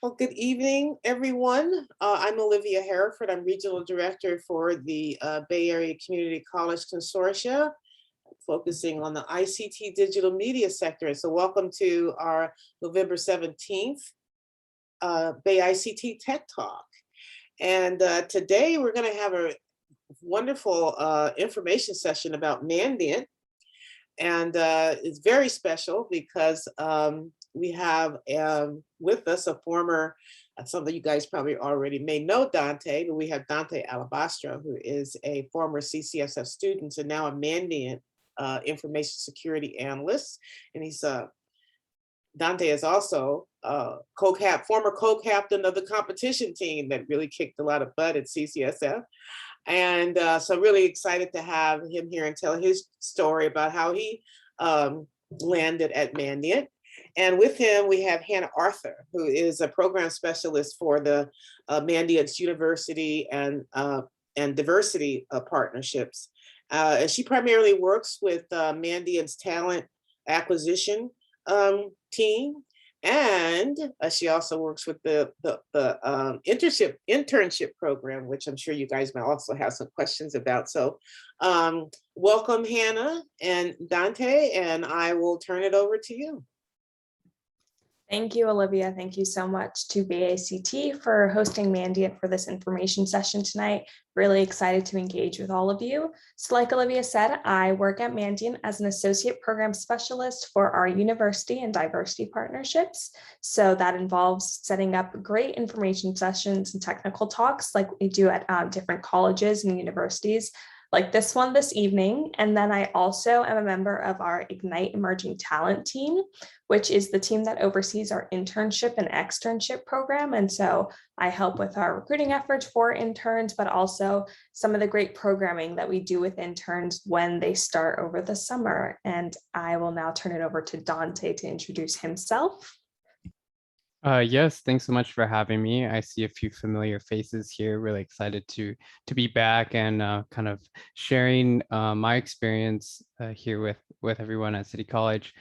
Well, good evening, everyone. I'm Olivia Hereford. I'm Regional Director for the Bay Area Community College Consortia, focusing on the ICT digital media sector. So welcome to our November 17th Bay ICT Tech Talk. And today we're going to have a wonderful information session about Mandiant. And it's very special because we have with us a former, some of you guys probably already may know Dante, but we have Dante Alabastro, who is a former CCSF student and now a Mandiant information security analyst. And he's Dante is also former co-captain of the competition team that really kicked a lot of butt at CCSF. And so really excited to have him here and tell his story about how he landed at Mandiant. And with him, we have Hannah Arthur, who is a program specialist for the Mandiant's University and diversity partnerships. And she primarily works with Mandiant's talent acquisition team. And she also works with the internship program, which I'm sure you guys might also have some questions about. So welcome, Hannah and Dante, and I will turn it over to you. Thank you, Olivia. Thank you so much to BACT for hosting Mandiant for this information session tonight. Really excited to engage with all of you. So like Olivia said, I work at Mandiant as an associate program specialist for our university and diversity partnerships. So that involves setting up great information sessions and technical talks like we do at different colleges and universities, like this one this evening. And then I also am a member of our Ignite Emerging Talent team, which is the team that oversees our internship and externship program. And so I help with our recruiting efforts for interns, but also some of the great programming that we do with interns when they start over the summer. And I will now turn it over to Dante to introduce himself. Yes, thanks so much for having me. I see a few familiar faces here. Really excited to be back and kind of sharing my experience here with everyone at City College.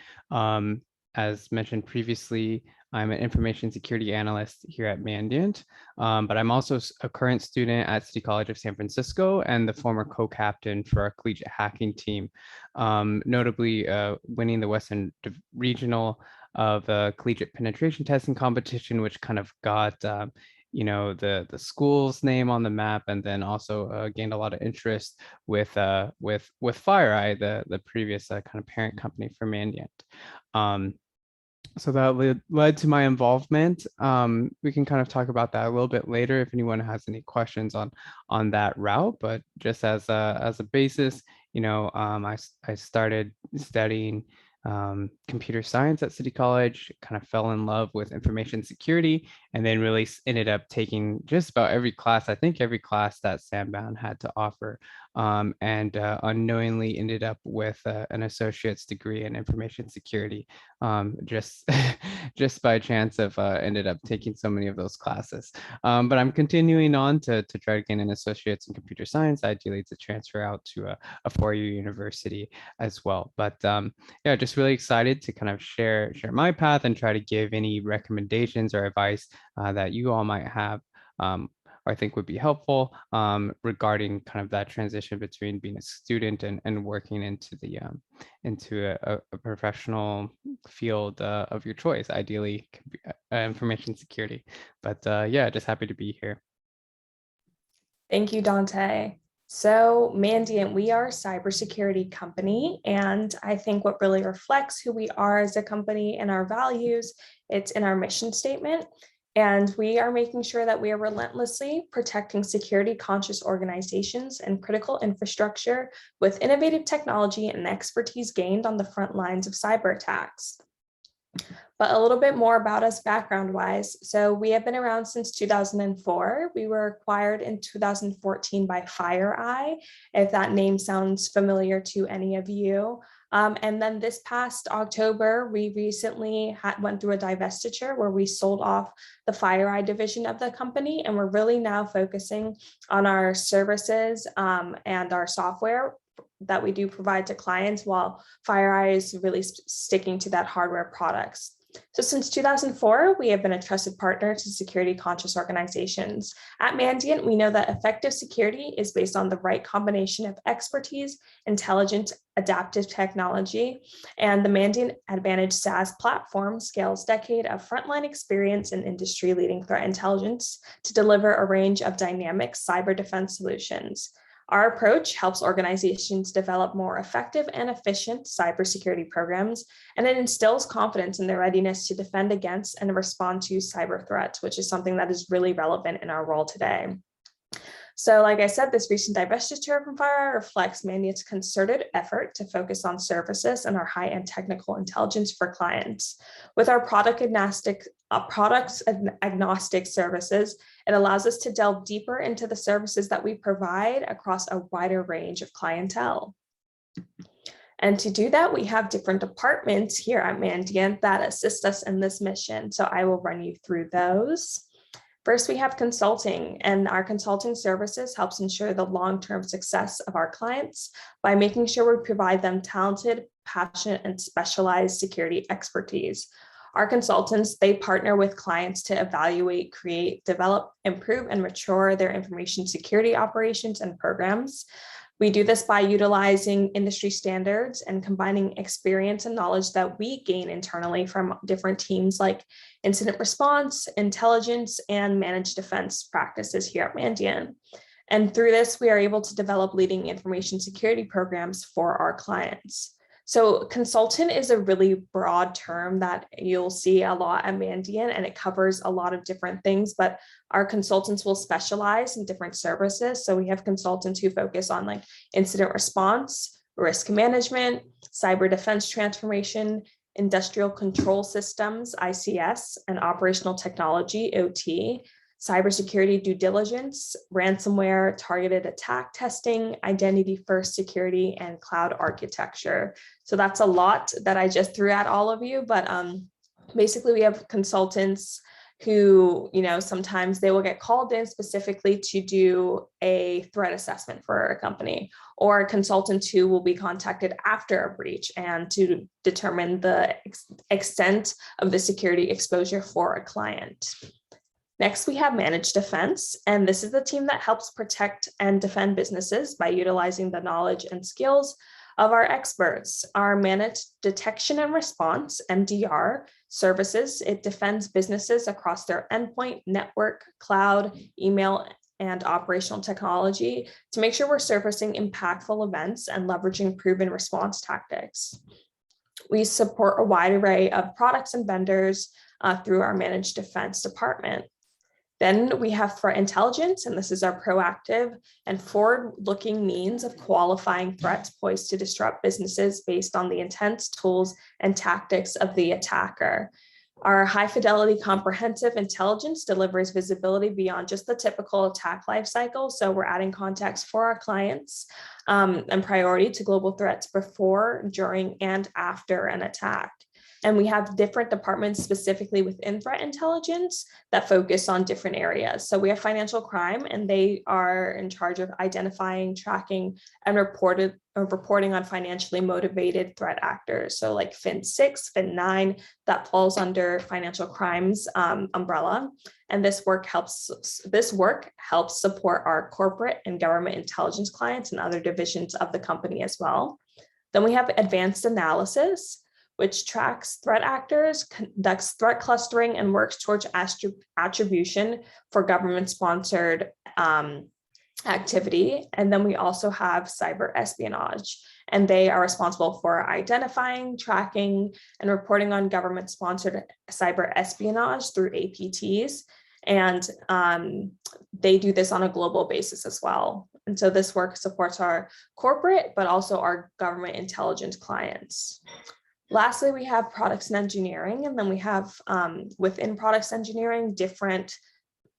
As mentioned previously, I'm an information security analyst here at Mandiant, but I'm also a current student at City College of San Francisco and the former co-captain for our collegiate hacking team, notably winning the Western Regional of a collegiate penetration testing competition, which kind of got the school's name on the map, and then also gained a lot of interest with FireEye, the previous kind of parent company for Mandiant. So that led to my involvement. We can kind of talk about that a little bit later if anyone has any questions on that route. But just as a basis, I started studying computer science at City College, kind of fell in love with information security, and then really ended up taking just about every class, I think every class that Sandbound had to offer, and unknowingly ended up with an associate's degree in information security, just by chance of ended up taking so many of those classes. But I'm continuing on to try to gain an associate's in computer science, ideally to transfer out to a four-year university as well. But yeah, just really excited to kind of share my path and try to give any recommendations or advice that you all might have, or I think would be helpful regarding kind of that transition between being a student and working into a professional field of your choice, ideally information security. But yeah, just happy to be here. Thank you, Dante. So Mandiant, we are a cybersecurity company, and I think what really reflects who we are as a company and our values, it's in our mission statement. And we are making sure that we are relentlessly protecting security conscious organizations and critical infrastructure with innovative technology and expertise gained on the front lines of cyber attacks. But a little bit more about us background wise. So we have been around since 2004. We were acquired in 2014 by FireEye, if that name sounds familiar to any of you. And then this past October, we recently went through a divestiture where we sold off the FireEye division of the company. And we're really now focusing on our services and our software that we do provide to clients, while FireEye is really sticking to that hardware products. So since 2004, we have been a trusted partner to security conscious organizations. At Mandiant, we know that effective security is based on the right combination of expertise, intelligent, adaptive technology, and the Mandiant Advantage SaaS platform scales decade of frontline experience in industry-leading threat intelligence to deliver a range of dynamic cyber defense solutions. Our approach helps organizations develop more effective and efficient cybersecurity programs, and it instills confidence in their readiness to defend against and respond to cyber threats, which is something that is really relevant in our role today. So like I said, this recent divestiture from FireEye reflects Mandiant's concerted effort to focus on services and our high-end technical intelligence for clients. With our products agnostic services, it allows us to delve deeper into the services that we provide across a wider range of clientele. And to do that, we have different departments here at Mandiant that assist us in this mission. So I will run you through those. First, we have consulting, and our consulting services helps ensure the long-term success of our clients by making sure we provide them talented, passionate, and specialized security expertise. Our consultants, they partner with clients to evaluate, create, develop, improve, and mature their information security operations and programs. We do this by utilizing industry standards and combining experience and knowledge that we gain internally from different teams like incident response, intelligence, and managed defense practices here at Mandiant. And through this, we are able to develop leading information security programs for our clients. So consultant is a really broad term that you'll see a lot at Mandiant, and it covers a lot of different things, but our consultants will specialize in different services. So we have consultants who focus on like incident response, risk management, cyber defense transformation, industrial control systems, ICS, and operational technology, OT, cybersecurity due diligence, ransomware, targeted attack testing, identity first security, and cloud architecture. So that's a lot that I just threw at all of you, but basically we have consultants who, sometimes they will get called in specifically to do a threat assessment for a company, or consultants who will be contacted after a breach and to determine the extent of the security exposure for a client. Next, we have managed defense, and this is the team that helps protect and defend businesses by utilizing the knowledge and skills of our experts. Our managed detection and response, MDR, services, it defends businesses across their endpoint, network, cloud, email, and operational technology to make sure we're surfacing impactful events and leveraging proven response tactics. We support a wide array of products and vendors through our managed defense department. Then we have threat intelligence, and this is our proactive and forward-looking means of qualifying threats poised to disrupt businesses based on the intent, tools, and tactics of the attacker. Our high-fidelity comprehensive intelligence delivers visibility beyond just the typical attack lifecycle. So we're adding context for our clients and priority to global threats before, during, and after an attack. And we have different departments specifically within threat intelligence that focus on different areas. So we have financial crime, and they are in charge of identifying, tracking, and reporting on financially motivated threat actors. So like Fin6, Fin9, that falls under financial crimes umbrella. And this work helps support our corporate and government intelligence clients and other divisions of the company as well. Then we have advanced analysis, which tracks threat actors, conducts threat clustering, and works towards attribution for government-sponsored activity. And then we also have cyber espionage, and they are responsible for identifying, tracking, and reporting on government-sponsored cyber espionage through APTs. And they do this on a global basis as well. And so this work supports our corporate, but also our government intelligence clients. Lastly, we have products and engineering, and then we have within products engineering, different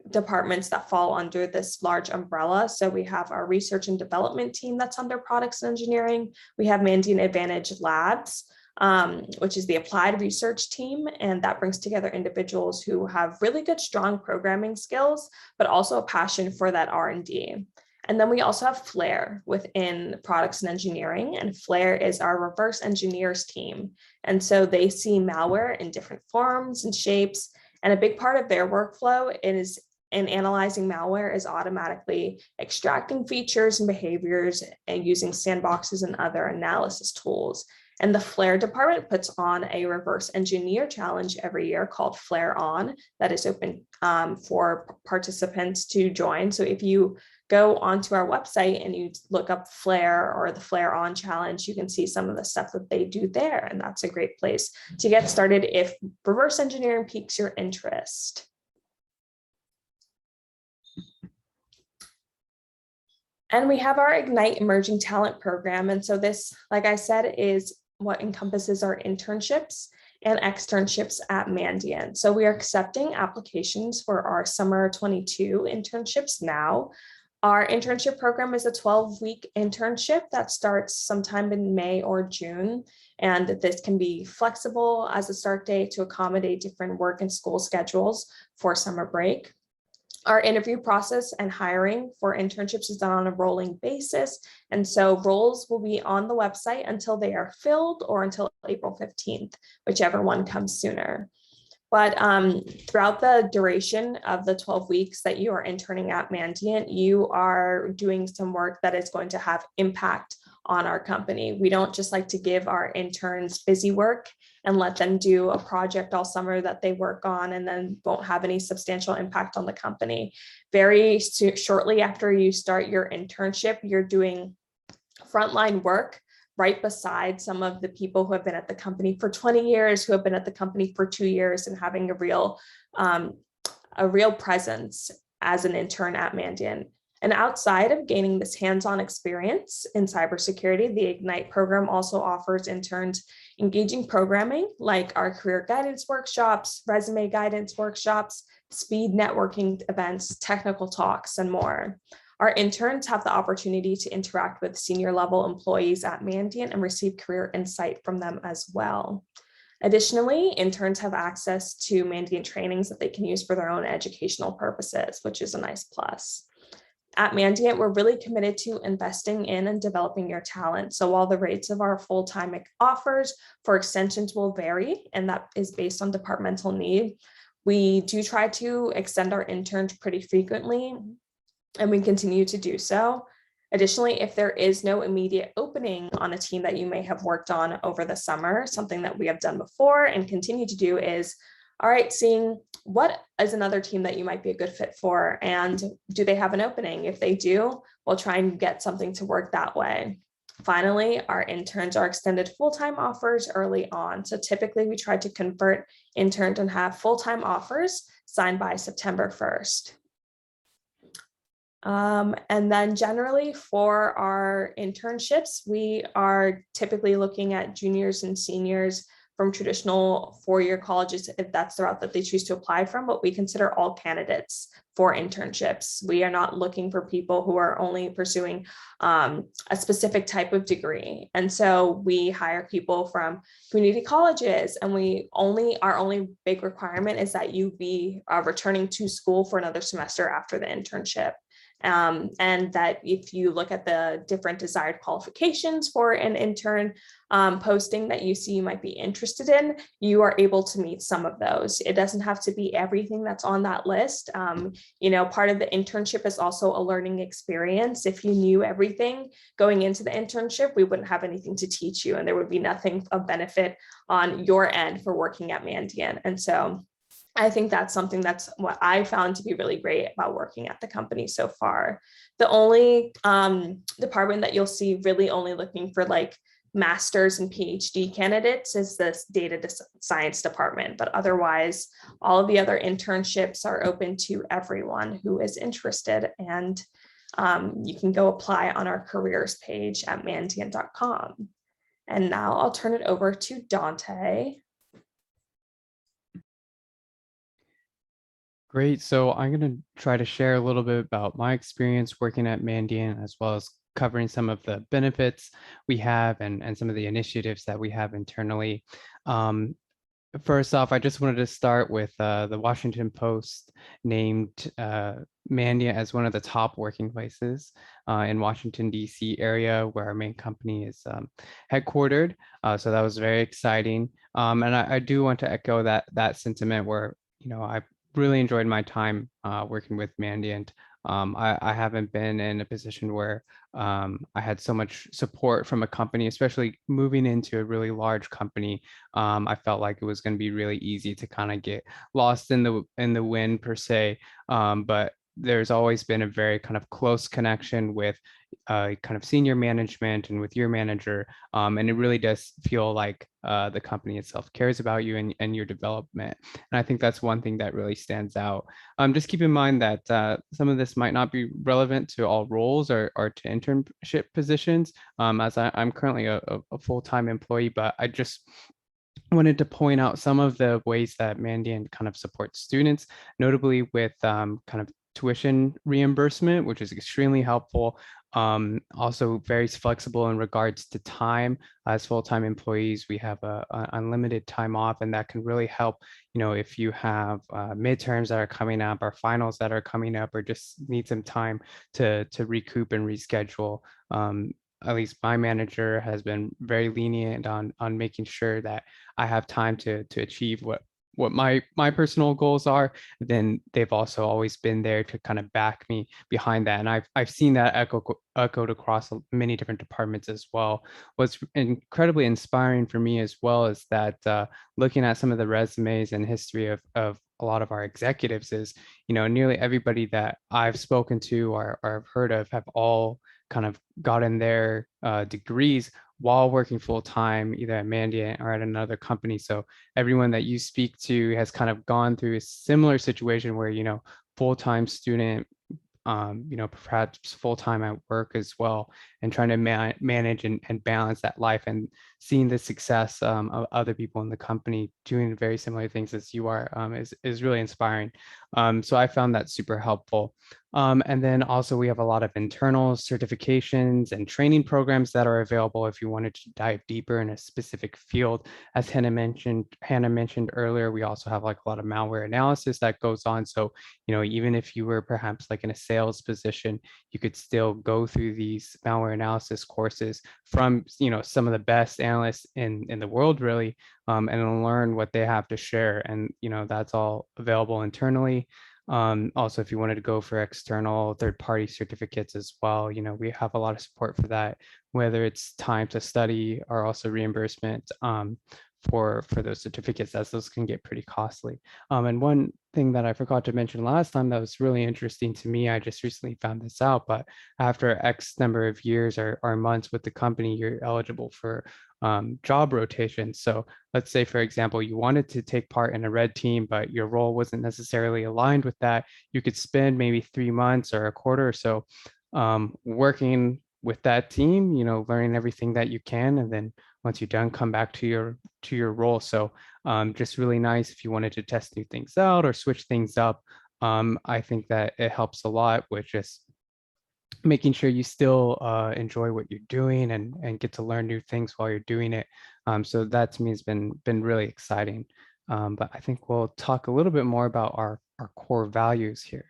departments that fall under this large umbrella. So we have our research and development team that's under products and engineering. We have Mandiant Advantage Labs, which is the applied research team, and that brings together individuals who have really good, strong programming skills, but also a passion for that R&D. And then we also have Flare within products and engineering, and Flare is our reverse engineers team. And so they see malware in different forms and shapes, and a big part of their workflow is in analyzing malware is automatically extracting features and behaviors and using sandboxes and other analysis tools. And the Flare department puts on a reverse engineer challenge every year called Flare On that is open for participants to join. So if you go onto our website and you look up Flare or the Flare On challenge, you can see some of the stuff that they do there. And that's a great place to get started if reverse engineering piques your interest. And we have our Ignite Emerging Talent program. And so this, like I said, is what encompasses our internships and externships at Mandiant. So we are accepting applications for our summer 22 internships now. Our internship program is a 12-week internship that starts sometime in May or June. And this can be flexible as a start date to accommodate different work and school schedules for summer break. Our interview process and hiring for internships is done on a rolling basis. And so roles will be on the website until they are filled or until April 15th, whichever one comes sooner. But throughout the duration of the 12 weeks that you are interning at Mandiant, you are doing some work that is going to have impact on our company. We don't just like to give our interns busy work and let them do a project all summer that they work on and then won't have any substantial impact on the company. Very shortly after you start your internship, you're doing frontline work right beside some of the people who have been at the company for 20 years, who have been at the company for 2 years, and having a real presence as an intern at Mandiant. And outside of gaining this hands-on experience in cybersecurity, the Ignite program also offers interns engaging programming like our career guidance workshops, resume guidance workshops, speed networking events, technical talks, and more. Our interns have the opportunity to interact with senior level employees at Mandiant and receive career insight from them as well. Additionally, interns have access to Mandiant trainings that they can use for their own educational purposes, which is a nice plus. At Mandiant, we're really committed to investing in and developing your talent. So while the rates of our full-time offers for extensions will vary, and that is based on departmental need, we do try to extend our interns pretty frequently, and we continue to do so. Additionally, if there is no immediate opening on a team that you may have worked on over the summer, something that we have done before and continue to do is, all right, seeing what is another team that you might be a good fit for, and do they have an opening? If they do, we'll try and get something to work that way. Finally, our interns are extended full-time offers early on. So typically we try to convert interns and have full-time offers signed by September 1st. And then generally for our internships, we are typically looking at juniors and seniors from traditional four-year colleges, if that's the route that they choose to apply from, but we consider all candidates for internships. We are not looking for people who are only pursuing a specific type of degree. And so we hire people from community colleges, and our only big requirement is that you be returning to school for another semester after the internship. And that if you look at the different desired qualifications for an intern posting that you see you might be interested in, you are able to meet some of those. It doesn't have to be everything that's on that list. Part of the internship is also a learning experience. If you knew everything going into the internship, we wouldn't have anything to teach you, and there would be nothing of benefit on your end for working at Mandiant. And so I think that's something that's what I found to be really great about working at the company so far. The only department that you'll see really only looking for like master's and PhD candidates is this data science department, but otherwise all of the other internships are open to everyone who is interested, and you can go apply on our careers page at mandiant.com. And now I'll turn it over to Dante. Great. So I'm going to try to share a little bit about my experience working at Mandiant, as well as covering some of the benefits we have and some of the initiatives that we have internally. First off, I just wanted to start with the Washington Post named Mandiant as one of the top working places in Washington, D.C. area where our main company is headquartered. So that was very exciting. And I do want to echo that sentiment where, I really enjoyed my time working with Mandiant. I haven't been in a position where I had so much support from a company, especially moving into a really large company. I felt like it was going to be really easy to kind of get lost in the wind per se. But there's always been a very kind of close connection with kind of senior management and with your manager. And it really does feel like the company itself cares about you and your development. And I think that's one thing that really stands out. Just keep in mind that some of this might not be relevant to all roles or to internship positions, as I'm currently a full-time employee, but I just wanted to point out some of the ways that Mandiant kind of supports students, notably with kind of tuition reimbursement, which is extremely helpful. Also very flexible in regards to time. As full-time employees, we have a unlimited time off, and that can really help, if you have midterms that are coming up or finals that are coming up, or just need some time to recoup and reschedule. At least my manager has been very lenient on making sure that I have time to achieve what my personal goals are. Then they've also always been there to kind of back me behind that, and I've seen that echoed across many different departments as well. What's incredibly inspiring for me as well is that looking at some of the resumes and history of a lot of our executives is, nearly everybody that I've spoken to or have heard of have all kind of gotten their degrees while working full time, either at Mandiant or at another company. So everyone that you speak to has kind of gone through a similar situation where, full-time student, perhaps full-time at work as well, and trying to manage and balance that life, and seeing the success of other people in the company doing very similar things as you are is really inspiring. So I found that super helpful. And then also we have a lot of internal certifications and training programs that are available if you wanted to dive deeper in a specific field. As Hannah mentioned earlier, we also have like a lot of malware analysis that goes on. So, even if you were perhaps like in a sales position, you could still go through these malware analysis courses from, some of the best analysts in the world, really, and learn what they have to share. And, that's all available internally. Also, if you wanted to go for external third-party certificates as well, we have a lot of support for that, whether it's time to study or also reimbursement for those certificates, as those can get pretty costly. And one thing that I forgot to mention last time that was really interesting to me, I just recently found this out, but after X number of years or months with the company, you're eligible for job rotation. So let's say, for example, you wanted to take part in a red team, but your role wasn't necessarily aligned with that. You could spend maybe 3 months or a quarter or so working with that team, learning everything that you can, and then once you're done, come back to your role. So just really nice if you wanted to test new things out or switch things up. I think that it helps a lot with just making sure you still enjoy what you're doing and get to learn new things while you're doing it. So that to me has been really exciting. But I think we'll talk a little bit more about our core values here.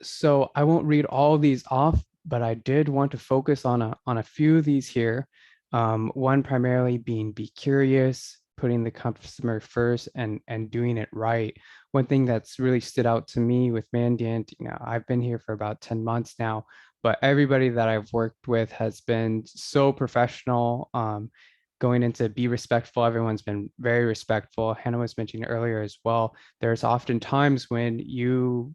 So I won't read all these off, but I did want to focus on a few of these here. One primarily being be curious, putting the customer first and doing it right. One thing that's really stood out to me with Mandiant, I've been here for about 10 months now, but everybody that I've worked with has been so professional. Going into be respectful, everyone's been very respectful. Hannah was mentioning earlier as well, there's often times when you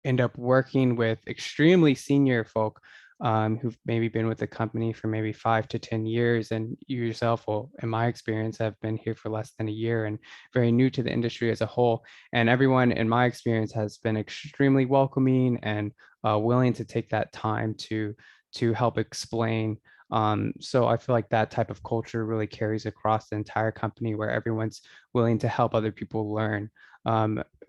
end up working with extremely senior folk who've maybe been with the company for maybe 5 to 10 years. And you yourself will, in my experience, have been here for less than a year and very new to the industry as a whole. And everyone, in my experience, has been extremely welcoming and willing to take that time to help explain. So I feel like that type of culture really carries across the entire company, where everyone's willing to help other people learn.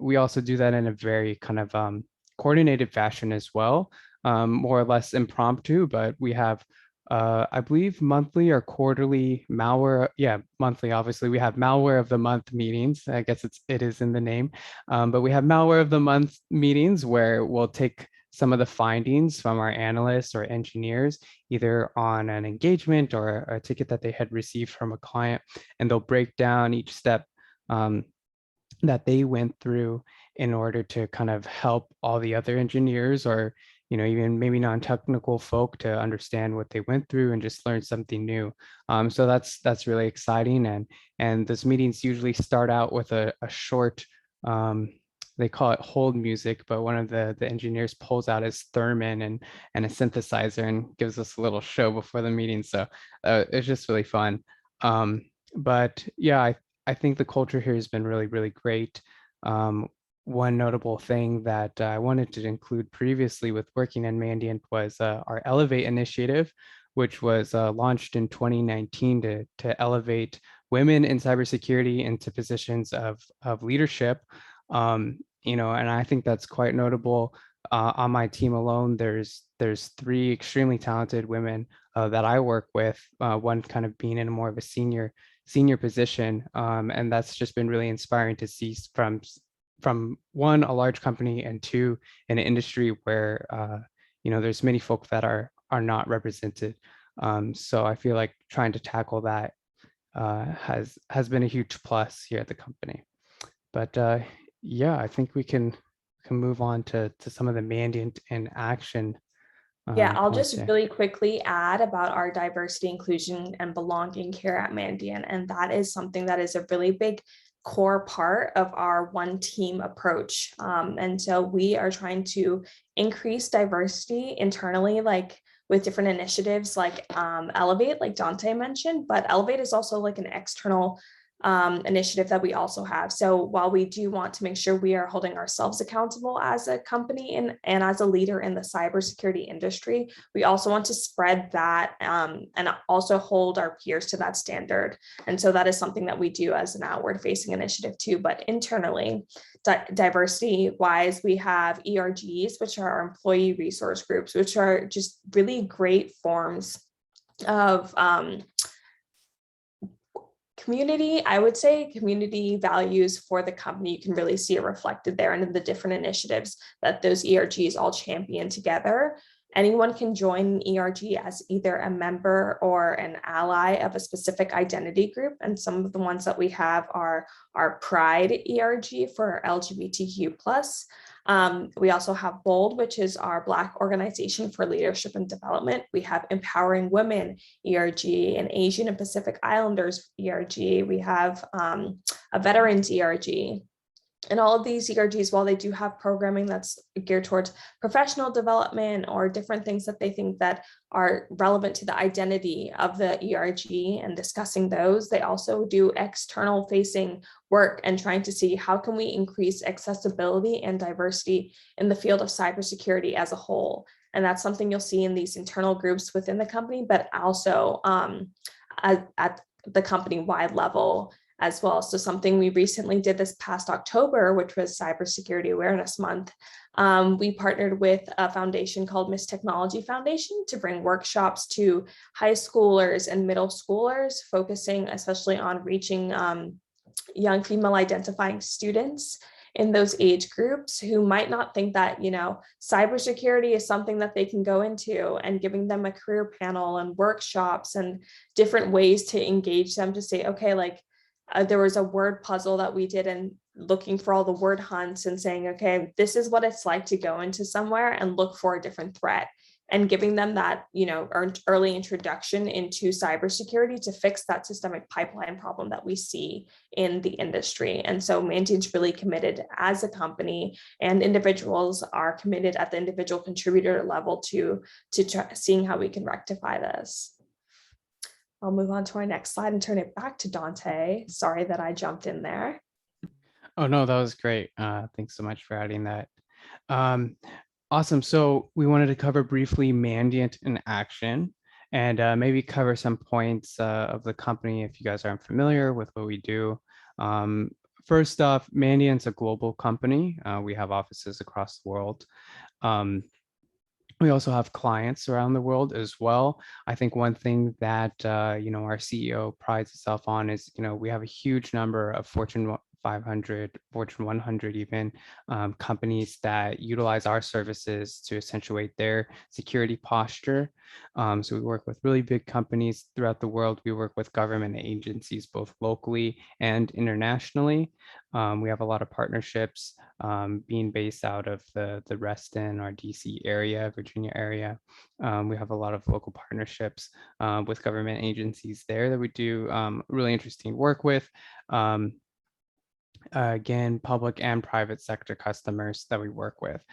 We also do that in a very kind of coordinated fashion as well, more or less impromptu, but we have I believe monthly or quarterly malware. Yeah, monthly. Obviously, we have malware of the month meetings. I guess it is in the name, but we have malware of the month meetings where we'll take some of the findings from our analysts or engineers, either on an engagement or a ticket that they had received from a client, and they'll break down each step that they went through in order to kind of help all the other engineers or even maybe non-technical folk to understand what they went through and just learn something new. So that's really exciting. And those meetings usually start out with a short, they call it hold music, but one of the engineers pulls out his theremin and a synthesizer and gives us a little show before the meeting. So it's just really fun. But yeah, I think the culture here has been really, really great. One notable thing that I wanted to include previously with working in Mandiant was our Elevate initiative, which was launched in 2019 to elevate women in cybersecurity into positions of leadership. And I think that's quite notable. On my team alone, there's three extremely talented women that I work with, one kind of being in more of a senior position. And that's just been really inspiring to see from one, a large company, and two, in an industry where there's many folk that are not represented. So I feel like trying to tackle that has been a huge plus here at the company. But yeah, I think we can move on to some of the Mandiant in action Yeah, I'll points just here. really quickly add about our diversity, inclusion, and belonging here at Mandiant. And that is something that is a really big core part of our one team approach. And so we are trying to increase diversity internally, like with different initiatives like Elevate, like Dante mentioned, but Elevate is also like an external initiative that we also have. So while we do want to make sure we are holding ourselves accountable as a company and as a leader in the cybersecurity industry, we also want to spread that and also hold our peers to that standard. And so that is something that we do as an outward facing initiative too. But internally, diversity wise, we have ERGs, which are our employee resource groups, which are just really great forms of community. I would say community values for the company. You can really see it reflected there and in the different initiatives that those ERGs all champion together. Anyone can join an ERG as either a member or an ally of a specific identity group. And some of the ones that we have are our Pride ERG for LGBTQ+. We also have BOLD, which is our Black Organization for Leadership and Development. We have Empowering Women ERG and Asian and Pacific Islanders ERG. We have a Veterans ERG. And all of these ERGs, while they do have programming that's geared towards professional development or different things that they think that are relevant to the identity of the ERG and discussing those, they also do external facing work and trying to see how can we increase accessibility and diversity in the field of cybersecurity as a whole. And that's something you'll see in these internal groups within the company, but also at the company-wide level as well. So something we recently did this past October, which was Cybersecurity Awareness Month, we partnered with a foundation called Miss Technology Foundation to bring workshops to high schoolers and middle schoolers, focusing especially on reaching young female identifying students in those age groups who might not think that, cybersecurity is something that they can go into, and giving them a career panel and workshops and different ways to engage them to say, okay, like, there was a word puzzle that we did and looking for all the word hunts and saying, okay, this is what it's like to go into somewhere and look for a different threat, and giving them that, early introduction into cybersecurity to fix that systemic pipeline problem that we see in the industry. And so Mandiant's really committed as a company, and individuals are committed at the individual contributor level to seeing how we can rectify this. I'll move on to our next slide and turn it back to Dante. Sorry that I jumped in there. Oh, no, that was great. Thanks so much for adding that. Awesome. So we wanted to cover briefly Mandiant in action, and maybe cover some points of the company if you guys aren't familiar with what we do. First off, Mandiant's a global company. We have offices across the world. We also have clients around the world as well. I think one thing that our CEO prides itself on is we have a huge number of Fortune 500, Fortune 100 even companies that utilize our services to accentuate their security posture. So we work with really big companies throughout the world. We work with government agencies, both locally and internationally. We have a lot of partnerships being based out of the Reston or DC area, Virginia area. We have a lot of local partnerships with government agencies there that we do really interesting work with. Again, public and private sector customers that we work with.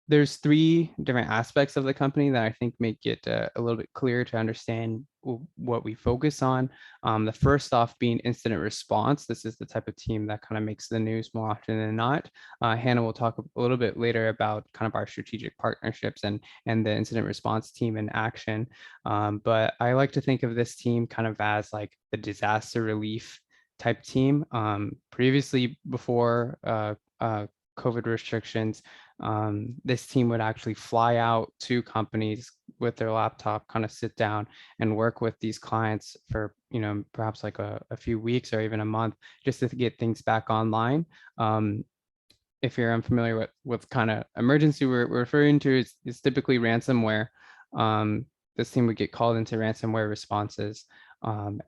There's three different aspects of the company that I think make it a little bit clearer to understand what we focus on. The first off being incident response. This is the type of team that kind of makes the news more often than not. Hannah will talk a little bit later about kind of our strategic partnerships and the incident response team in action. But I like to think of this team kind of as like the disaster relief type team. Previously, before COVID restrictions, this team would actually fly out to companies with their laptop, kind of sit down and work with these clients for, perhaps like a few weeks or even a month, just to get things back online. If you're unfamiliar with kind of emergency we're referring to, is typically ransomware. This team would get called into ransomware responses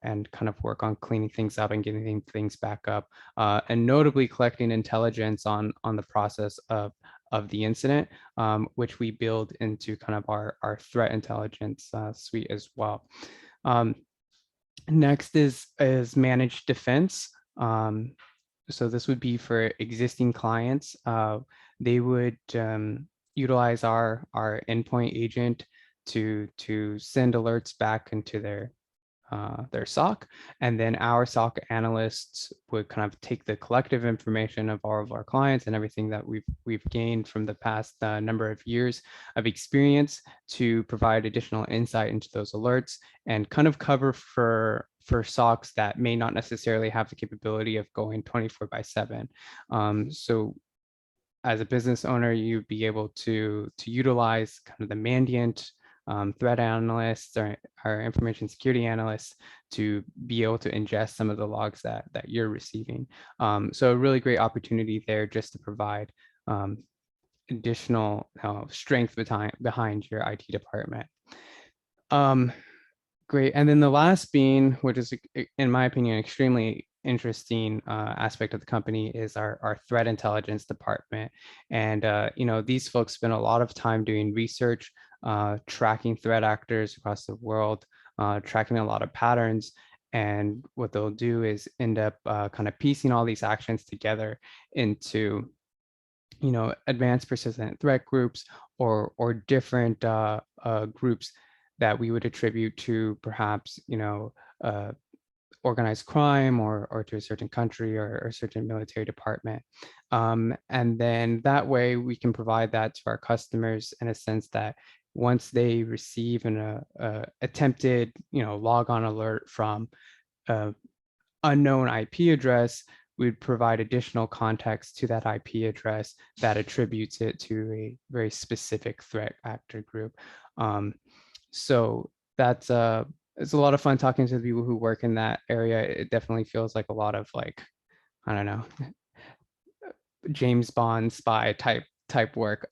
and kind of work on cleaning things up and getting things back up, and notably collecting intelligence on the process of the incident, which we build into kind of our threat intelligence suite as well. Next is managed defense. So this would be for existing clients. They would utilize our endpoint agent to send alerts back into their SOC, and then our SOC analysts would kind of take the collective information of all of our clients and everything that we've gained from the past number of years of experience to provide additional insight into those alerts and kind of cover for SOCs that may not necessarily have the capability of going 24/7. So as a business owner, you'd be able to utilize kind of the Mandiant threat analysts or information security analysts to be able to ingest some of the logs that you're receiving. So a really great opportunity there just to provide additional strength behind your IT department. Great. And then the last being, which is, in my opinion, extremely interesting aspect of the company, is our threat intelligence department. And, these folks spend a lot of time doing research, tracking threat actors across the world, tracking a lot of patterns. And what they'll do is end up kind of piecing all these actions together into, advanced persistent threat groups or different groups that we would attribute to perhaps, organized crime or to a certain country or a certain military department. And then that way we can provide that to our customers in a sense that once they receive an attempted, logon alert from unknown IP address, we'd provide additional context to that IP address that attributes it to a very specific threat actor group. So that's it's a lot of fun talking to the people who work in that area. It definitely feels like a lot of I don't know, James Bond spy type work.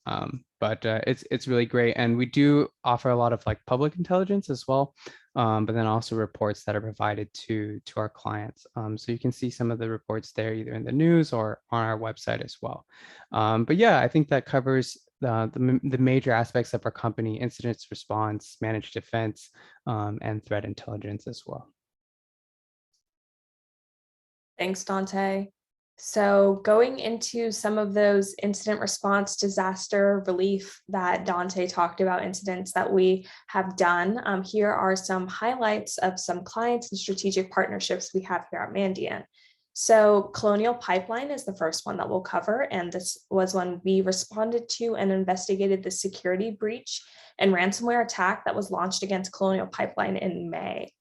But it's really great. And we do offer a lot of public intelligence as well, but then also reports that are provided to our clients. So you can see some of the reports there either in the news or on our website as well. But yeah, I think that covers the major aspects of our company: incident response, managed defense, and threat intelligence as well. Thanks, Dante. So going into some of those incident response, disaster relief that Dante talked about, incidents that we have done, here are some highlights of some clients and strategic partnerships we have here at Mandiant. So Colonial Pipeline is the first one that we'll cover, and this was when we responded to and investigated the security breach and ransomware attack that was launched against Colonial Pipeline in May.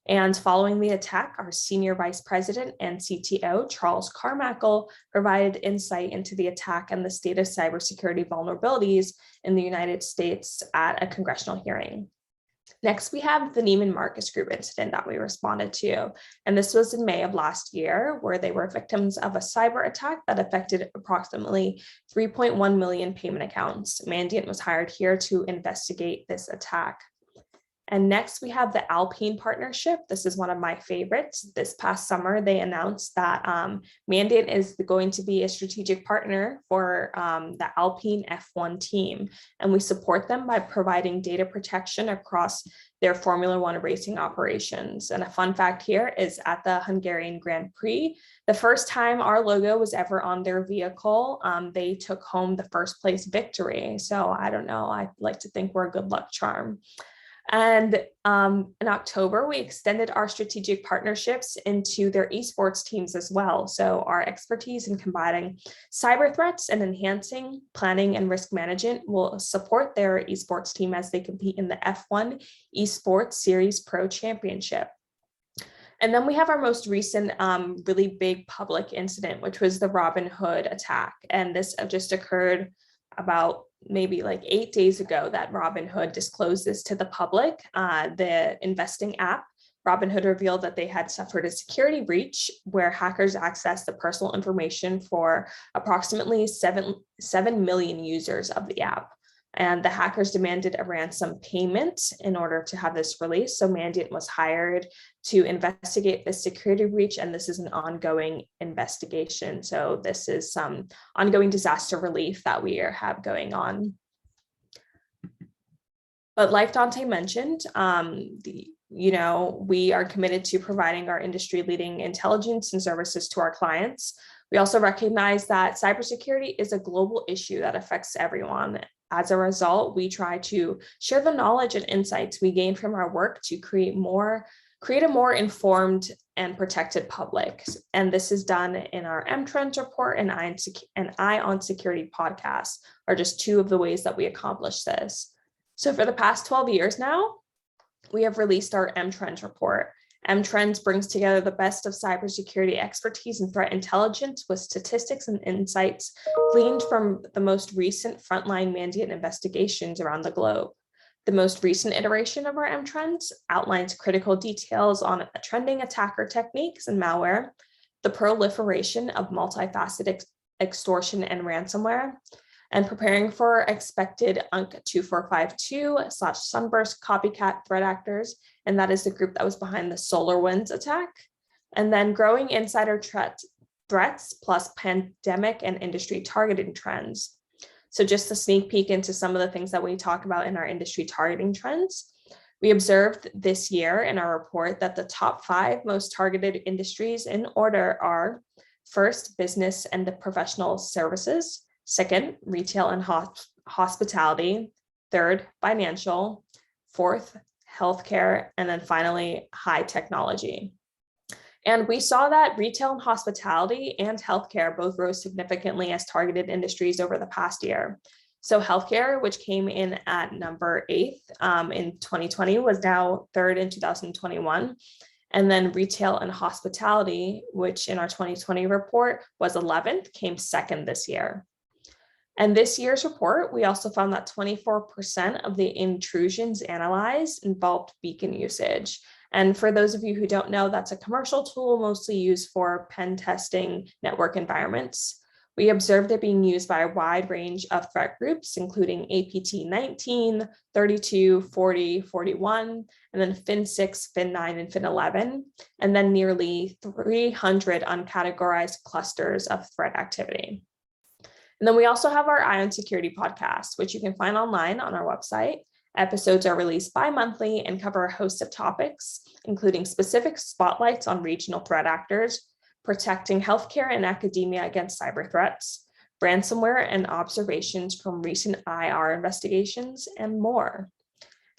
And following the attack, our Senior Vice President and CTO, Charles Carmichael, provided insight into the attack and the state of cybersecurity vulnerabilities in the United States at a congressional hearing. Next, we have the Neiman Marcus Group incident that we responded to. And this was in May of last year, where they were victims of a cyber attack that affected approximately 3.1 million payment accounts. Mandiant was hired here to investigate this attack. And next we have the Alpine partnership. This is one of my favorites. This past summer, they announced that Mandiant is going to be a strategic partner for the Alpine F1 team. And we support them by providing data protection across their Formula One racing operations. And a fun fact here is at the Hungarian Grand Prix, the first time our logo was ever on their vehicle, they took home the first place victory. So I don't know, I like to think we're a good luck charm. And in October, we extended our strategic partnerships into their esports teams as well. So our expertise in combating cyber threats and enhancing planning and risk management will support their esports team as they compete in the F1 Esports Series Pro Championship. And then we have our most recent really big public incident, which was the Robinhood attack. And this just occurred about maybe like 8 days ago that Robinhood disclosed this to the public. The investing app, Robinhood, revealed that they had suffered a security breach where hackers accessed the personal information for approximately 7 million users of the app. And the hackers demanded a ransom payment in order to have this released. So Mandiant was hired to investigate this security breach, and this is an ongoing investigation. So this is some ongoing disaster relief that we have going on. But like Dante mentioned, we are committed to providing our industry-leading intelligence and services to our clients. We also recognize that cybersecurity is a global issue that affects everyone. As a result, we try to share the knowledge and insights we gain from our work to create a more informed and protected public. And this is done in our M-Trends report and Eye on Security podcast are just two of the ways that we accomplish this. So for the past 12 years now, we have released our M-Trends report. M-Trends brings together the best of cybersecurity expertise and threat intelligence with statistics and insights gleaned from the most recent frontline Mandiant investigations around the globe. The most recent iteration of our M-Trends outlines critical details on trending attacker techniques and malware, the proliferation of multifaceted extortion and ransomware, and preparing for expected UNC 2452/Sunburst copycat threat actors, and that is the group that was behind the SolarWinds attack, and then growing insider threats plus pandemic and industry targeting trends. So just a sneak peek into some of the things that we talk about in our industry targeting trends. We observed this year in our report that the top 5 most targeted industries in order are: first, business and the professional services; second, retail and hospitality; third, financial; fourth, healthcare; and then finally, high technology. And we saw that retail and hospitality and healthcare both rose significantly as targeted industries over the past year. So healthcare, which came in at number 8 in 2020, was now 3rd in 2021. And then retail and hospitality, which in our 2020 report was 11th, came 2nd this year. And this year's report, we also found that 24% of the intrusions analyzed involved beacon usage. And for those of you who don't know, that's a commercial tool mostly used for pen testing network environments. We observed it being used by a wide range of threat groups, including APT 19, 32, 40, 41, and then Fin 6, Fin 9, and Fin 11, and then nearly 300 uncategorized clusters of threat activity. And then we also have our Eye on Security podcast, which you can find online on our website. Episodes are released bi-monthly and cover a host of topics, including specific spotlights on regional threat actors, protecting healthcare and academia against cyber threats, ransomware and observations from recent IR investigations, and more.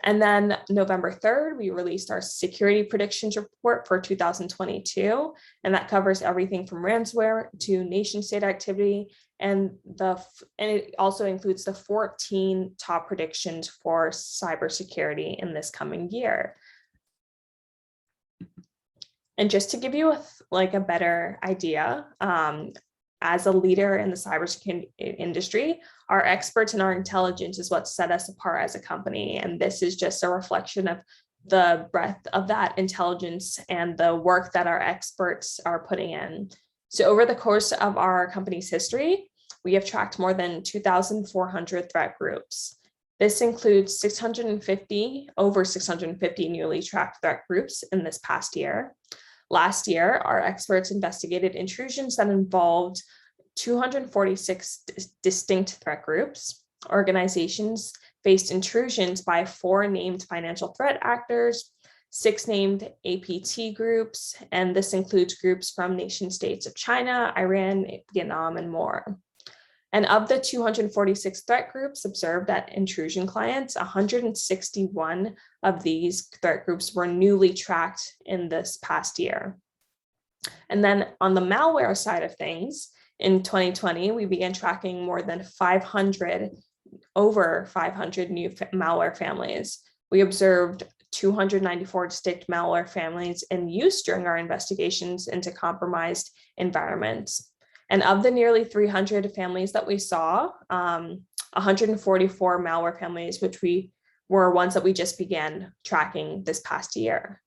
And then November 3rd, we released our security predictions report for 2022, and that covers everything from ransomware to nation state activity, and it also includes the 14 top predictions for cybersecurity in this coming year. And just to give you a better idea, as a leader in the cybersecurity industry, our experts and our intelligence is what set us apart as a company. And this is just a reflection of the breadth of that intelligence and the work that our experts are putting in. So over the course of our company's history, we have tracked more than 2,400 threat groups. This includes over 650 newly tracked threat groups in this past year. Last year, our experts investigated intrusions that involved 246 distinct threat groups. Organizations faced intrusions by 4 named financial threat actors, 6 named APT groups, and this includes groups from nation states of China, Iran, Vietnam, and more. And of the 246 threat groups observed at intrusion clients, 161 of these threat groups were newly tracked in this past year. And then on the malware side of things, in 2020, we began tracking over 500 new malware families. We observed 294 distinct malware families in use during our investigations into compromised environments. And of the nearly 300 families that we saw, 144 malware families, which were ones that we just began tracking this past year.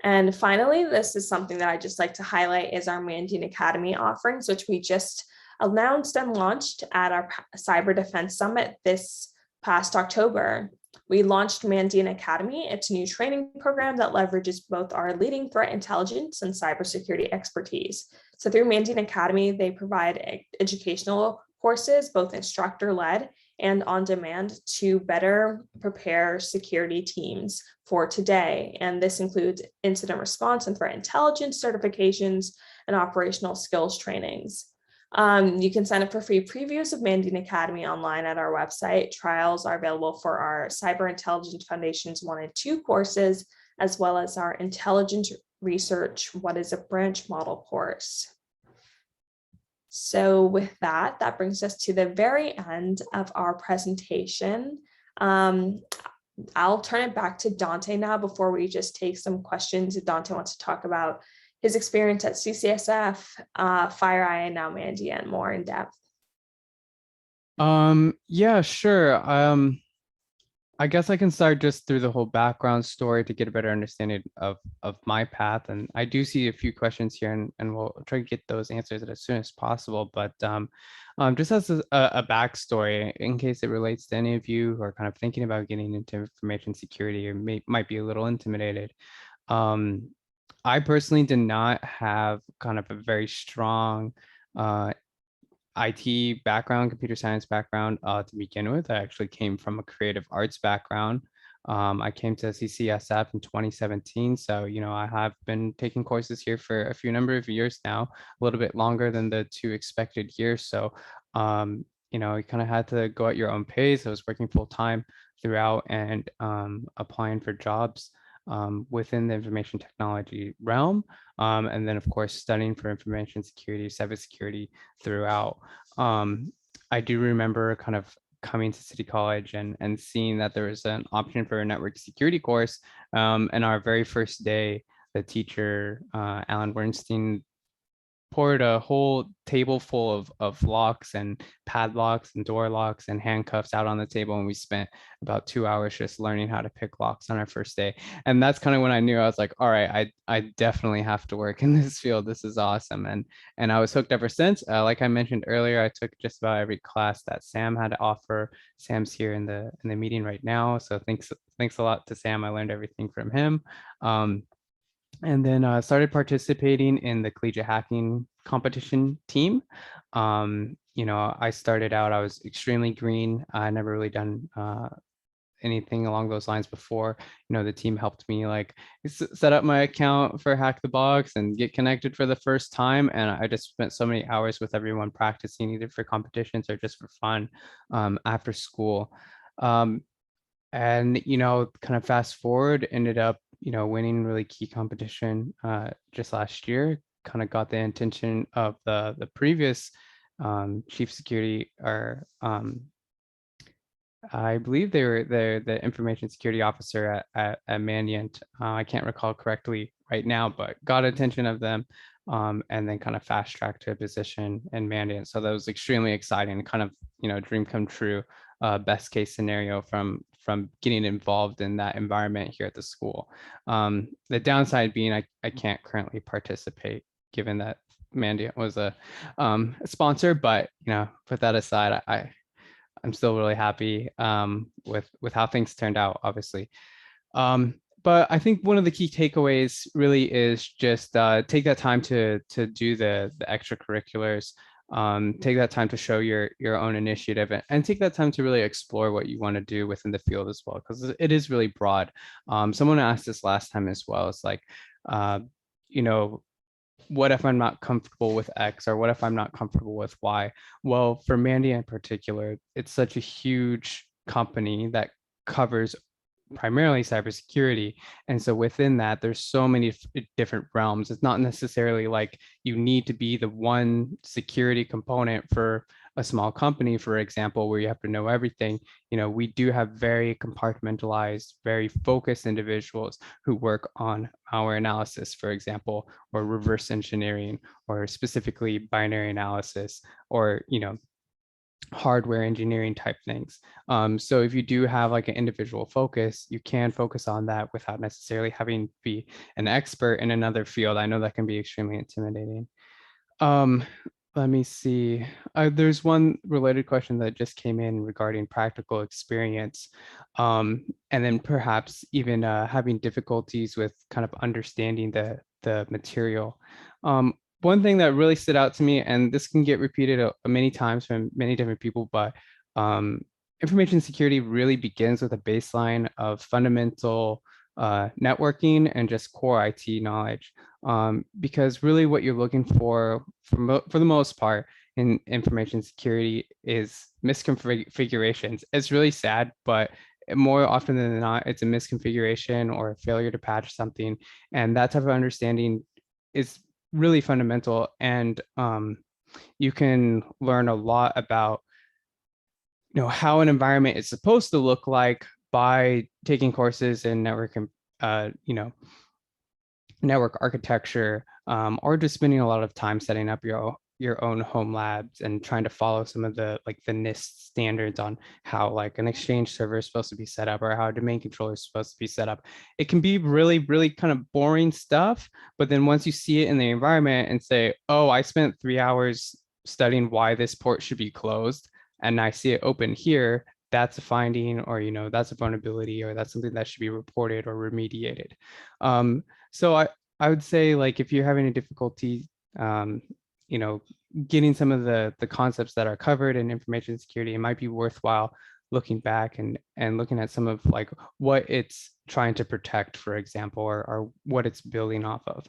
And finally, this is something that I just like to highlight is our Mandiant Academy offerings, which we just announced and launched at our Cyber Defense Summit this past October. We launched Mandiant Academy. It's a new training program that leverages both our leading threat intelligence and cybersecurity expertise. So through Mandiant Academy, they provide educational courses, both instructor-led and on demand, to better prepare security teams for today. And this includes incident response and threat intelligence certifications and operational skills trainings. You can sign up for free previews of Mandiant Academy online at our website. Trials are available for our Cyber Intelligence Foundations 1 and 2 courses, as well as our Intelligence Research, What is a Branch Model course. So with that, that brings us to the very end of our presentation. I'll turn it back to Dante now before we just take some questions. If Dante wants to talk about his experience at CCSF, FireEye, and now Mandiant more in depth. Yeah, sure. I guess I can start just through the whole background story to get a better understanding of my path. And I do see a few questions here, and we'll try to get those answers as soon as possible. But just as a backstory, in case it relates to any of you who are kind of thinking about getting into information security or might be a little intimidated. I personally did not have kind of a very strong IT background, computer science background to begin with. I actually came from a creative arts background. I came to CCSF in 2017. So, I have been taking courses here for a few number of years now, a little bit longer than the 2 expected years. So, you kind of had to go at your own pace. I was working full time throughout and applying for jobs within the information technology realm. And then, of course, studying for information security, cybersecurity throughout. I do remember kind of coming to City College and seeing that there was an option for a network security course. And our very first day, the teacher, Alan Bernstein, poured a whole table full of locks and padlocks and door locks and handcuffs out on the table. And we spent about 2 hours just learning how to pick locks on our first day. And that's kind of when I knew I was like, all right, I definitely have to work in this field. This is awesome. And I was hooked ever since. Like I mentioned earlier, I took just about every class that Sam had to offer. Sam's here in the meeting right now. So thanks a lot to Sam. I learned everything from him. And then started participating in the collegiate hacking competition team. I started out, I was extremely green. I never really done anything along those lines before. The team helped me like set up my account for Hack the Box and get connected for the first time. And I just spent so many hours with everyone practicing either for competitions or just for fun after school. And, kind of fast forward, ended up winning really key competition just last year. Kind of got the intention of the previous chief security or I believe they were the information security officer at Mandiant. I can't recall correctly right now, but got attention of them, and then kind of fast tracked to a position in Mandiant. So that was extremely exciting, kind of, dream come true, best case scenario from getting involved in that environment here at the school. The downside being I can't currently participate given that Mandiant was a sponsor, but put that aside, I'm still really happy with how things turned out, obviously. But I think one of the key takeaways really is just take that time to do the extracurriculars. Take that time to show your own initiative, and take that time to really explore what you want to do within the field as well, because it is really broad. Someone asked this last time as well. It's like, you know, what if I'm not comfortable with X, or what if I'm not comfortable with Y? Well, for Mandy in particular, it's such a huge company that covers primarily cybersecurity. And so within that, there's so many different realms. It's not necessarily like you need to be the one security component for a small company, for example, where you have to know everything. We do have very compartmentalized, very focused individuals who work on our analysis, for example, or reverse engineering, or specifically binary analysis, or hardware engineering type things. So if you do have like an individual focus, you can focus on that without necessarily having to be an expert in another field. I know that can be extremely intimidating. Let me see. There's one related question that just came in regarding practical experience, and then perhaps even having difficulties with kind of understanding the material. One thing that really stood out to me, and this can get repeated many times from many different people, but information security really begins with a baseline of fundamental networking and just core IT knowledge. Because really what you're looking for the most part in information security is misconfigurations. It's really sad, but more often than not, it's a misconfiguration or a failure to patch something. And that type of understanding is really fundamental. And you can learn a lot about how an environment is supposed to look like by taking courses in network network architecture, or just spending a lot of time setting up your own home labs and trying to follow some of the NIST standards on how like an exchange server is supposed to be set up, or how a domain controller is supposed to be set up. It can be really, really kind of boring stuff, but then once you see it in the environment and say, oh, I spent 3 hours studying why this port should be closed, and I see it open here, that's a finding, or that's a vulnerability, or that's something that should be reported or remediated. So I would say, like, if you're having a difficulty, getting some of the concepts that are covered in information security, it might be worthwhile looking back and looking at some of like what it's trying to protect, for example, or what it's building off of.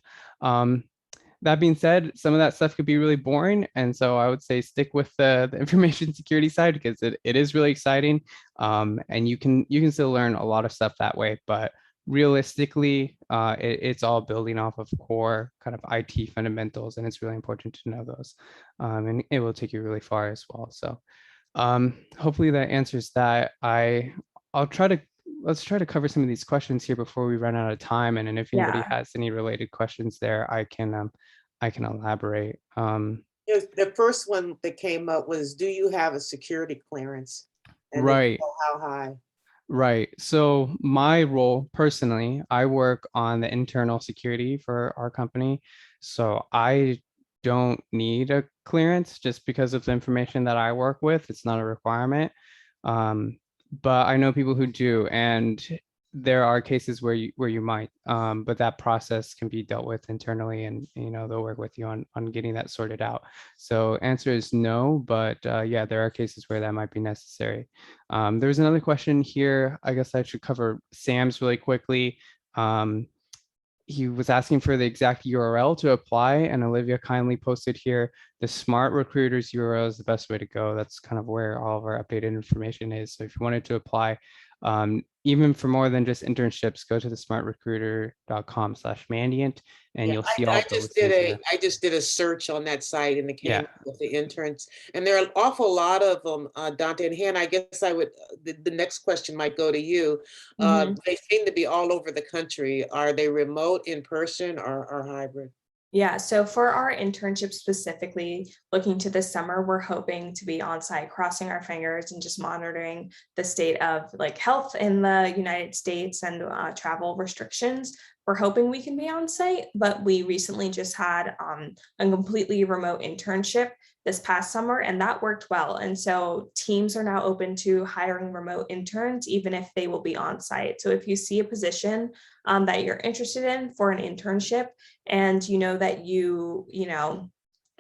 That being said, some of that stuff could be really boring. And so I would say stick with the information security side, because it is really exciting. And you can still learn a lot of stuff that way. But realistically, it's all building off of core kind of IT fundamentals. And it's really important to know those. And it will take you really far as well. So hopefully that answers that. Let's try to cover some of these questions here before we run out of time. And then if anybody has any related questions there, I can elaborate. The first one that came up was, do you have a security clearance? And right. How high? Right. So my role personally, I work on the internal security for our company. So I don't need a clearance just because of the information that I work with. It's not a requirement. But I know people who do, and there are cases where you might, but that process can be dealt with internally, and they'll work with you on getting that sorted out. So answer is no, but yeah, there are cases where that might be necessary. There's another question here. I guess I should cover Sam's really quickly. He was asking for the exact URL to apply, and Olivia kindly posted here the Smart Recruiters URL is the best way to go. That's kind of where all of our updated information is. So if you wanted to apply, Even for more than just internships, go to the smartrecruiter.com/Mandiant, and Yeah, you'll see all I of the just did listings there. I just did a search on that site and it came Yeah. up with the interns, and there are an awful lot of them, Dante and Hannah. I guess I would, the next question might go to you. Mhm. They seem to be all over the country. Are they remote, in person, or hybrid? Yeah, so for our internship specifically, looking to this summer, we're hoping to be on site, crossing our fingers and just monitoring the state of like health in the United States and travel restrictions. We're hoping we can be on site, but we recently just had a completely remote internship this past summer, and that worked well. And so teams are now open to hiring remote interns, even if they will be on site. So if you see a position that you're interested in for an internship, and you know that you know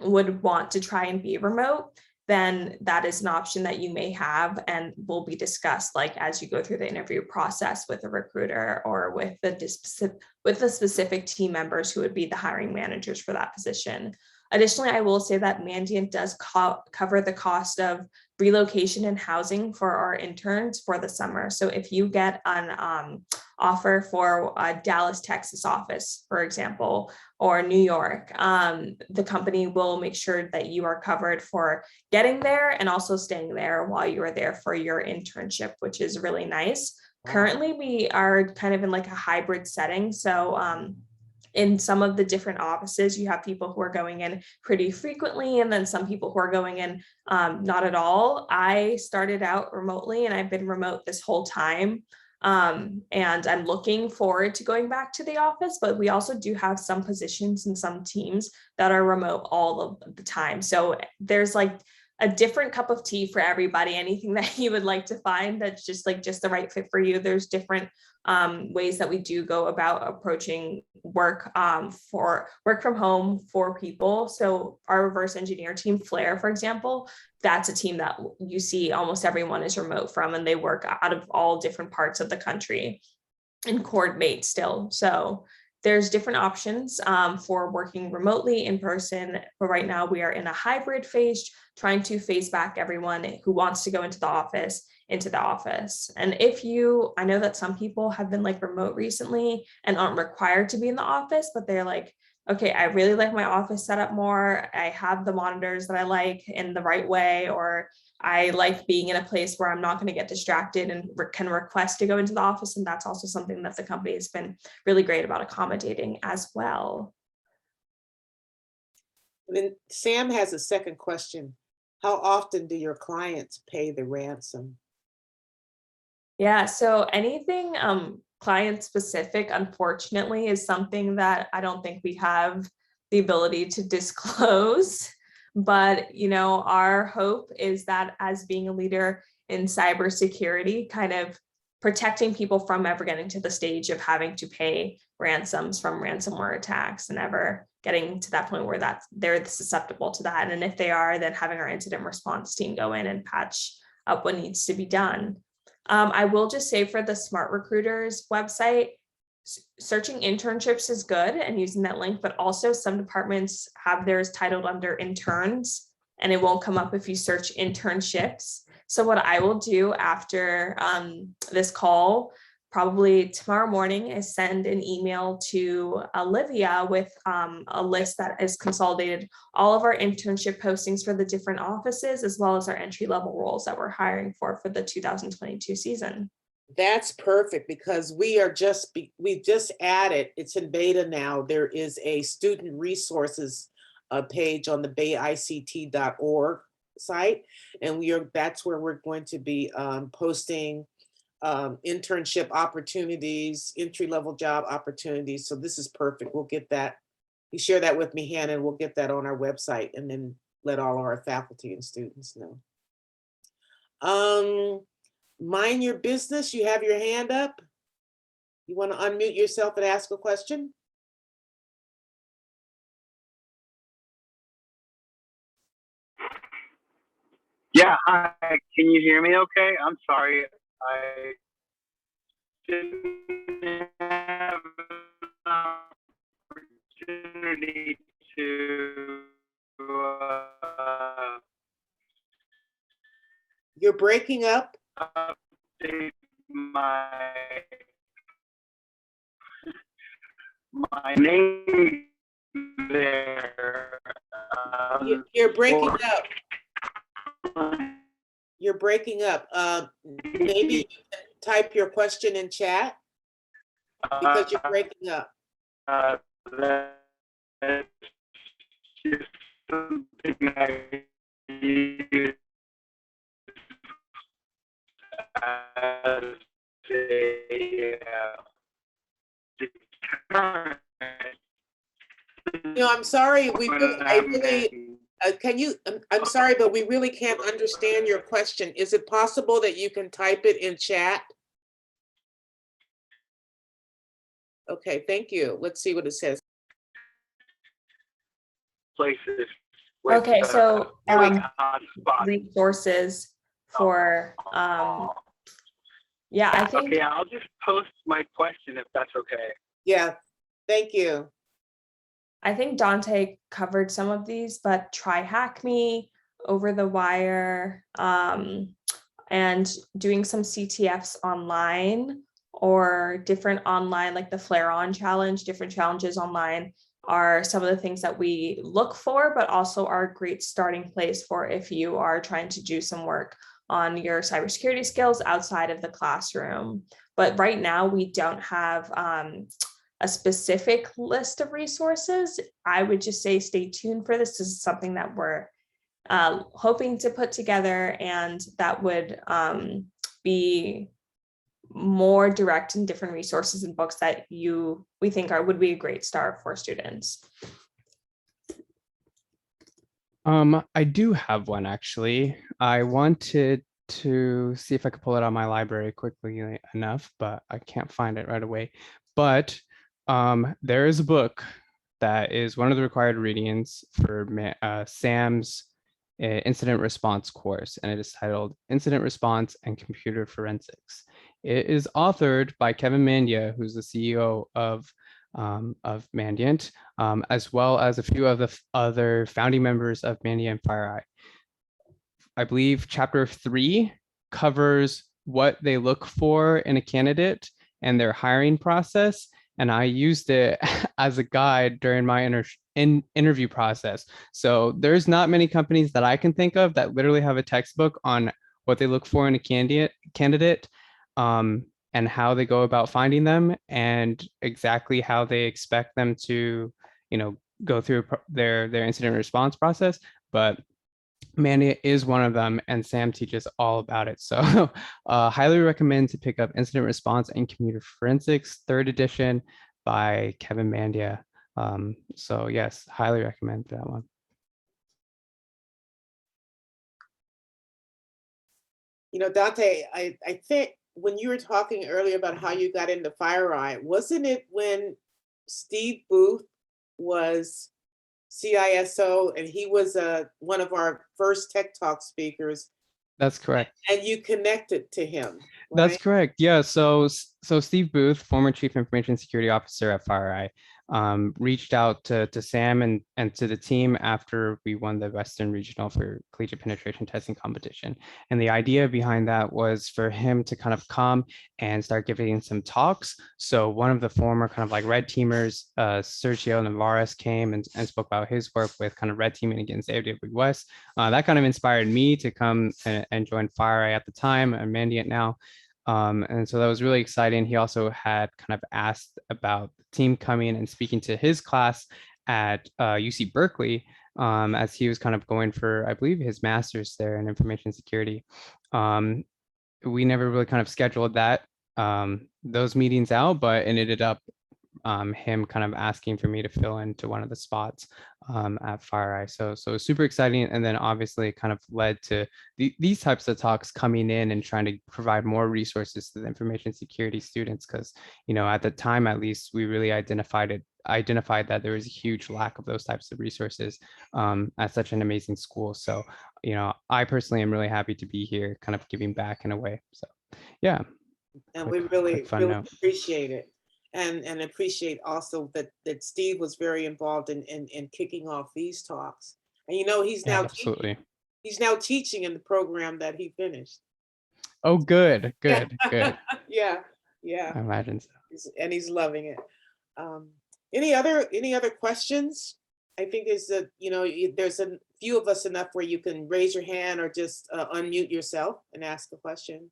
would want to try and be remote, then that is an option that you may have and will be discussed like as you go through the interview process with a recruiter or with the specific team members who would be the hiring managers for that position. Additionally, I will say that Mandiant does cover the cost of relocation and housing for our interns for the summer. So if you get an offer for a Dallas, Texas office, for example, or New York, the company will make sure that you are covered for getting there and also staying there while you are there for your internship, which is really nice. Wow. Currently, we are kind of in like a hybrid setting. So in some of the different offices, you have people who are going in pretty frequently, and then some people who are going in not at all. I started out remotely and I've been remote this whole time. And I'm looking forward to going back to the office, but we also do have some positions and some teams that are remote all of the time. So there's like a different cup of tea for everybody. Anything that you would like to find that's just the right fit for you. There's different ways that we do go about approaching work for work from home for people. So our reverse engineer team, Flare, for example, that's a team that you see almost everyone is remote from, and they work out of all different parts of the country and coordinate still. So there's different options for working remotely, in person, but right now we are in a hybrid phase, trying to phase back everyone who wants to go into the office. And I know that some people have been like remote recently and aren't required to be in the office, but they're like, okay, I really like my office set up more. I have the monitors that I like in the right way, or I like being in a place where I'm not going to get distracted and can request to go into the office. And that's also something that the company has been really great about accommodating as well. And then Sam has a second question. How often do your clients pay the ransom? Yeah, so anything client specific, unfortunately, is something that I don't think we have the ability to disclose. But our hope is that as being a leader in cybersecurity, kind of protecting people from ever getting to the stage of having to pay ransoms from ransomware attacks and ever getting to that point where they're susceptible to that. And if they are, then having our incident response team go in and patch up what needs to be done. I will just say for the Smart Recruiters website, searching internships is good and using that link, but also some departments have theirs titled under interns and it won't come up if you search internships. So what I will do after this call, probably tomorrow morning, is send an email to Olivia with a list that is consolidated all of our internship postings for the different offices, as well as our entry-level roles that we're hiring for the 2022 season. That's perfect, because we just added, it's in beta now. There is a student resources page on the bayict.org site, and that's where we're going to be posting internship opportunities, entry-level job opportunities. So this is perfect. We'll get that. You share that with me, Hannah, and we'll get that on our website and then let all of our faculty and students know. Mind your business. You have your hand up. You want to unmute yourself and ask a question? Yeah, hi. Can you hear me okay? I'm sorry. I didn't have an opportunity to You're breaking up. update my my name there. You're breaking for- up. You're breaking up. Maybe you can type your question in chat because you're breaking up. That's just something I use as a deterrent. I'm sorry. Can you? I'm sorry, but we really can't understand your question. Is it possible that you can type it in chat? Okay, thank you. Let's see what it says. Places. Okay, so hotspots. resources for yeah, I think Okay, I'll just post my question if that's okay. Yeah, thank you. I think Dante covered some of these, but try Hack Me, Over the Wire, and doing some CTFs online or different online, like the Flare On challenge, different challenges online are some of the things that we look for, but also are a great starting place for if you are trying to do some work on your cybersecurity skills outside of the classroom. But right now we don't have a specific list of resources. I would just say stay tuned for this. This is something that we're hoping to put together, and that would be more direct and different resources and books that we think would be a great start for students. I do have one actually. I wanted to see if I could pull it out of my library quickly enough, but I can't find it right away. But there is a book that is one of the required readings for Sam's incident response course, and it is titled Incident Response and Computer Forensics. It is authored by Kevin Mandia, who's the CEO of Mandiant, as well as a few of the other founding members of Mandiant and FireEye. I believe chapter 3 covers what they look for in a candidate and their hiring process. And I used it as a guide during my interview process. So there's not many companies that I can think of that literally have a textbook on what they look for in a candidate, and how they go about finding them, and exactly how they expect them to, go through their incident response process. But Mandiant is one of them, and Sam teaches all about it. So highly recommend to pick up Incident Response and Computer Forensics, 3rd edition by Kevin Mandia. So yes, highly recommend that one. Dante, I think when you were talking earlier about how you got into FireEye, wasn't it when Steve Booth was CISO and he was one of our first Tech Talk speakers? That's correct. And you connected to him, right? That's correct. Yeah. So Steve Booth, former Chief Information Security Officer at FireEye, reached out to Sam and to the team after we won the Western Regional for Collegiate Penetration Testing competition. And the idea behind that was for him to kind of come and start giving some talks. So one of the former kind of like red teamers, Sergio Navarez, came and spoke about his work with kind of red teaming against AWS. That kind of inspired me to come and join FireEye at the time, and Mandiant now. And so that was really exciting. He also had kind of asked about the team coming and speaking to his class at UC Berkeley, as he was kind of going for, I believe, his master's there in information security. We never really kind of scheduled those meetings out, but it ended up him kind of asking for me to fill into one of the spots at FireEye. So super exciting. And then obviously it kind of led to these types of talks coming in and trying to provide more resources to the information security students. Because, at the time, at least, we really identified that there was a huge lack of those types of resources at such an amazing school. So, I personally am really happy to be here kind of giving back in a way. So, yeah. And we really appreciate it. And appreciate also that Steve was very involved in kicking off these talks. And he's now absolutely. He's now teaching in the program that he finished. Oh, good. Yeah. I imagine so. And he's loving it. Any other questions? I think there's there's a few of us enough where you can raise your hand or just unmute yourself and ask a question.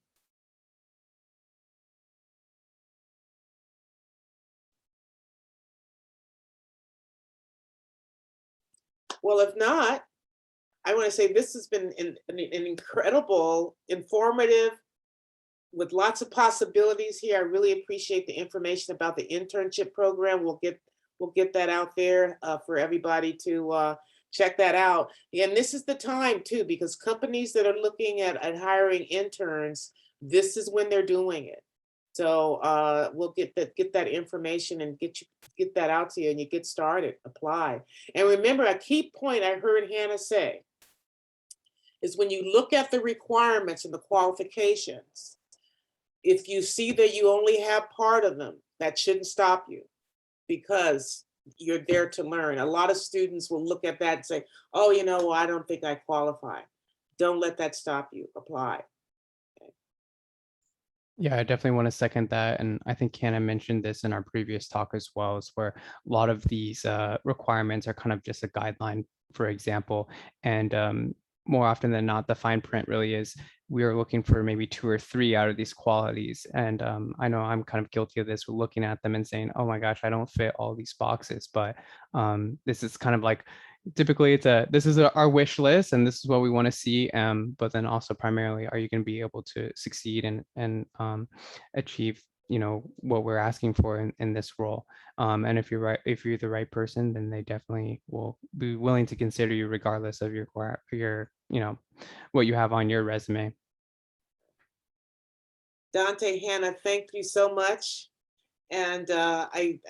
Well, if not, I want to say this has been an incredible, informative, with lots of possibilities here. I really appreciate the information about the internship program. We'll get that out there for everybody to check that out. And this is the time too, because companies that are looking at hiring interns, this is when they're doing it. So we'll get that information and get that out to you, and you get started, apply. And remember, a key point I heard Hannah say is when you look at the requirements and the qualifications, if you see that you only have part of them, that shouldn't stop you, because you're there to learn. A lot of students will look at that and say, oh, well, I don't think I qualify. Don't let that stop you. Apply. Yeah, I definitely want to second that. And I think Hannah mentioned this in our previous talk as well, is where a lot of these requirements are kind of just a guideline, for example. And more often than not, the fine print really is, we are looking for maybe 2 or 3 out of these qualities. And I know I'm kind of guilty of this. We're looking at them and saying, oh my gosh, I don't fit all these boxes. But this is kind of like, typically this is our wish list, and this is what we want to see. But then also primarily, are you going to be able to succeed and achieve, what we're asking for in this role? And if you're the right person, then they definitely will be willing to consider you regardless of your what you have on your resume. Dante, Hannah, thank you so much. And I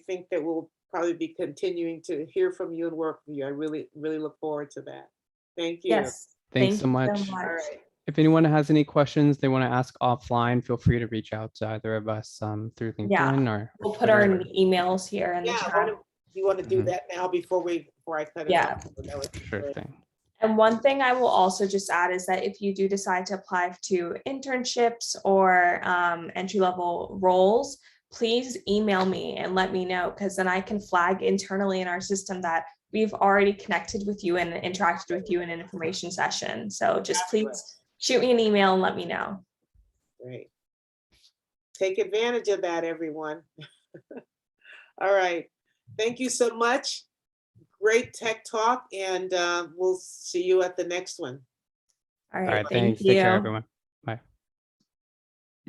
think that we'll probably be continuing to hear from you and work with you. I really, really look forward to that. Thank you. Yes. Thanks Thank so you much. All right. If anyone has any questions they want to ask offline, feel free to reach out to either of us through LinkedIn Yeah, or we'll put our Twitter. emails here in the Yeah, chat. you want to do Mhm. that now before I cut it Yeah. off? That would be Sure great. thing. And one thing I will also just add is that if you do decide to apply to internships or entry-level roles, please email me and let me know, because then I can flag internally in our system that we've already connected with you and interacted with you in an information session. So just please shoot me an email and let me know. Great. Take advantage of that, everyone. All right. Thank you so much. Great tech talk, and we'll see you at the next one. All All right, right, thank thanks. Take care, you. everyone.